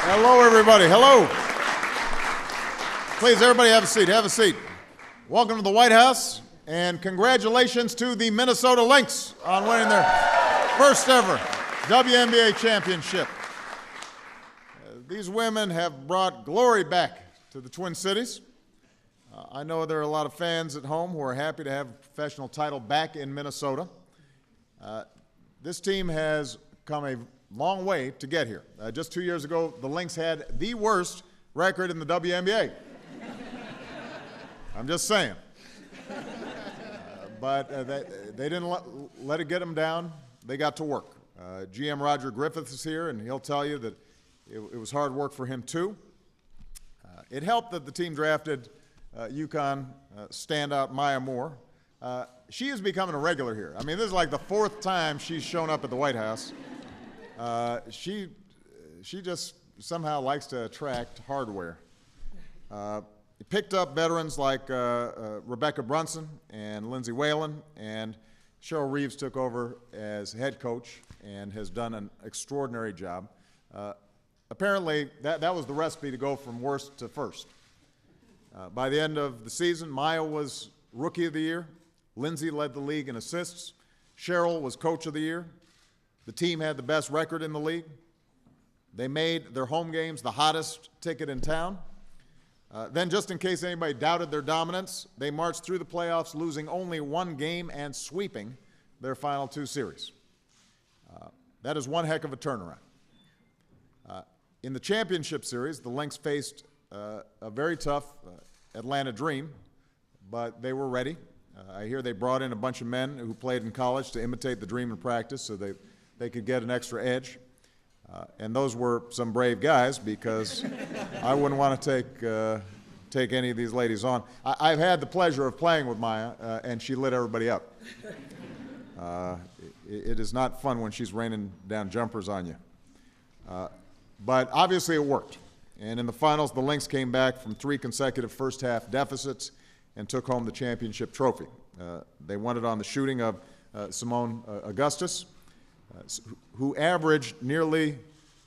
Hello, everybody. Hello. Please, everybody have a seat. Have a seat. Welcome to the White House, and congratulations to the Minnesota Lynx on winning their first ever WNBA championship. These women have brought glory back to the Twin Cities. I know there are a lot of fans at home who are happy to have a professional title back in Minnesota. This team has come a long way to get here. Just 2 years ago, the Lynx had the worst record in the WNBA. I'm just saying. But they didn't let it get them down. They got to work. GM Roger Griffith is here, and he'll tell you that it was hard work for him, too. It helped that the team drafted UConn standout Maya Moore. She is becoming a regular here. I mean, this is like the fourth time she's shown up at the White House. She just somehow likes to attract hardware. Picked up veterans like Rebecca Brunson and Lindsay Whalen, and Cheryl Reeves took over as head coach and has done an extraordinary job. Apparently, that was the recipe to go from worst to first. By the end of the season, Maya was Rookie of the Year. Lindsay led the league in assists. Cheryl was Coach of the Year. The team had the best record in the league. They made their home games the hottest ticket in town. Then, just in case anybody doubted their dominance, they marched through the playoffs, losing only one game and sweeping their final two series. That is one heck of a turnaround. In the championship series, the Lynx faced a very tough Atlanta Dream, but they were ready. I hear they brought in a bunch of men who played in college to imitate the Dream in practice so they could get an extra edge. And those were some brave guys, because I wouldn't want to take any of these ladies on. I've had the pleasure of playing with Maya, and she lit everybody up. It is not fun when she's raining down jumpers on you. But obviously it worked. And in the finals, the Lynx came back from 3 consecutive first-half deficits and took home the championship trophy. They won it on the shooting of Simone Augustus, who averaged nearly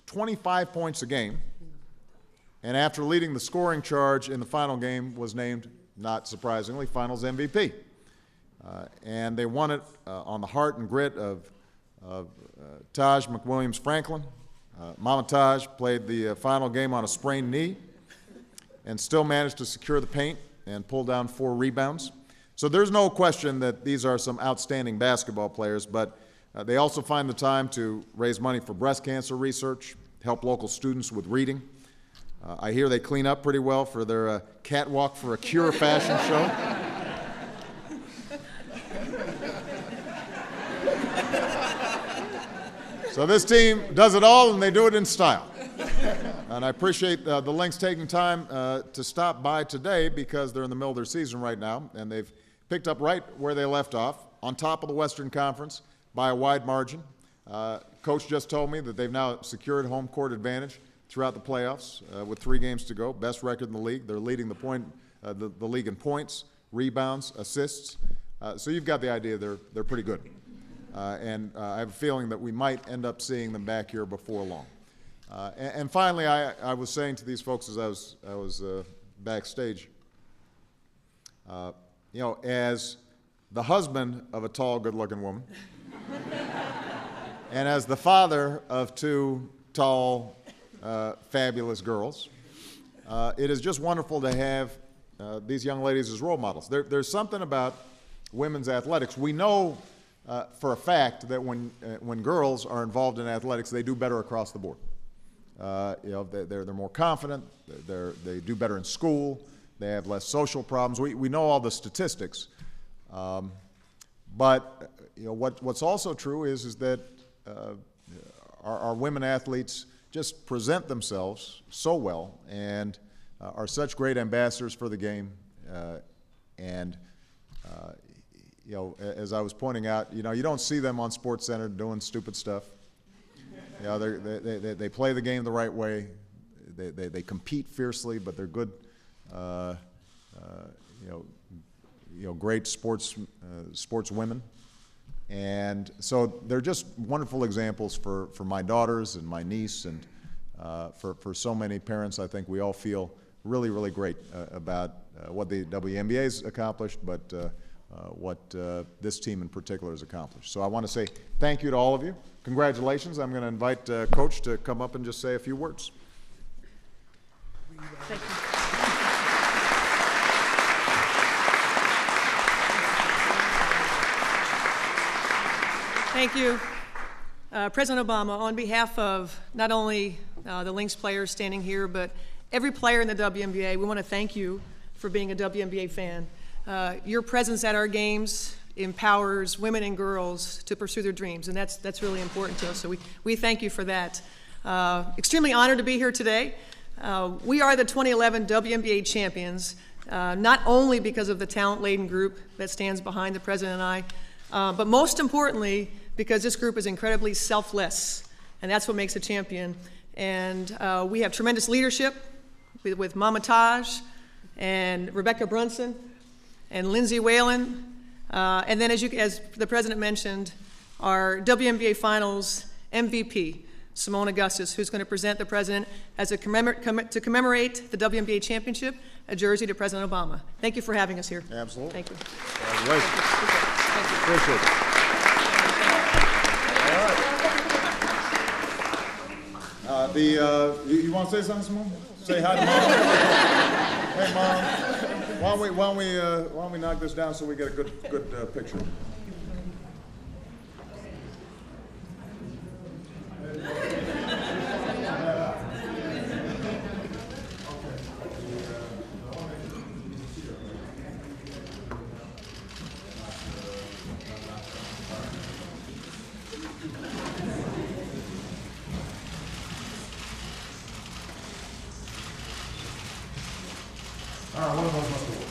25 points a game, and after leading the scoring charge in the final game, was named, not surprisingly, Finals MVP. And they won it on the heart and grit of Taj McWilliams Franklin. Mama Taj played the final game on a sprained knee and still managed to secure the paint and pull down 4 rebounds. So there's no question that these are some outstanding basketball players, but they also find the time to raise money for breast cancer research, help local students with reading. I hear they clean up pretty well for their Catwalk for a Cure fashion show. So this team does it all, and they do it in style. And I appreciate the Lynx taking time to stop by today, because they're in the middle of their season right now, and they've picked up right where they left off, on top of the Western Conference by a wide margin. Coach just told me that they've now secured home court advantage throughout the playoffs with 3 games to go, best record in the league. They're leading the league in points, rebounds, assists. So you've got the idea they're pretty good. And I have a feeling that we might end up seeing them back here before long. And finally, I was saying to these folks as I was backstage, you know, as the husband of a tall, good-looking woman, and as the father of 2 tall, fabulous girls, it is just wonderful to have these young ladies as role models. There's something about women's athletics. We know for a fact that when girls are involved in athletics, they do better across the board. You know, they're more confident. They do better in school. They have less social problems. We know all the statistics, but you know what's also true is that our women athletes just present themselves so well and are such great ambassadors for the game. And you know, as I was pointing out, you know, you don't see them on SportsCenter doing stupid stuff. You know, they play the game the right way. They compete fiercely, but they're good. You know, great sports women, and so they're just wonderful examples for my daughters and my niece, and for so many parents. I think we all feel really, really great about what the WNBA's accomplished, but what this team in particular has accomplished. So I want to say thank you to all of you. Congratulations. I'm going to invite Coach to come up and just say a few words. Thank you. Thank you. President Obama, on behalf of not only the Lynx players standing here, but every player in the WNBA, we want to thank you for being a WNBA fan. Your presence at our games empowers women and girls to pursue their dreams, and that's really important to us, so we thank you for that. Extremely honored to be here today. We are the 2011 WNBA champions, not only because of the talent-laden group that stands behind the President and I, but most importantly, because this group is incredibly selfless, and that's what makes a champion. And we have tremendous leadership with Mama Taj and Rebecca Brunson and Lindsay Whalen. And then as the President mentioned, our WNBA Finals MVP, Simone Augustus, who's going to present the President as to commemorate the WNBA Championship, a jersey to President Obama. Thank you for having us here. Absolutely. Thank you. Congratulations. Thank you. Appreciate it. All right. You want to say something, Simone? Say hi to Mom. Hey, Mom. Why don't we knock this down so we get a good picture? All right, one of those must be.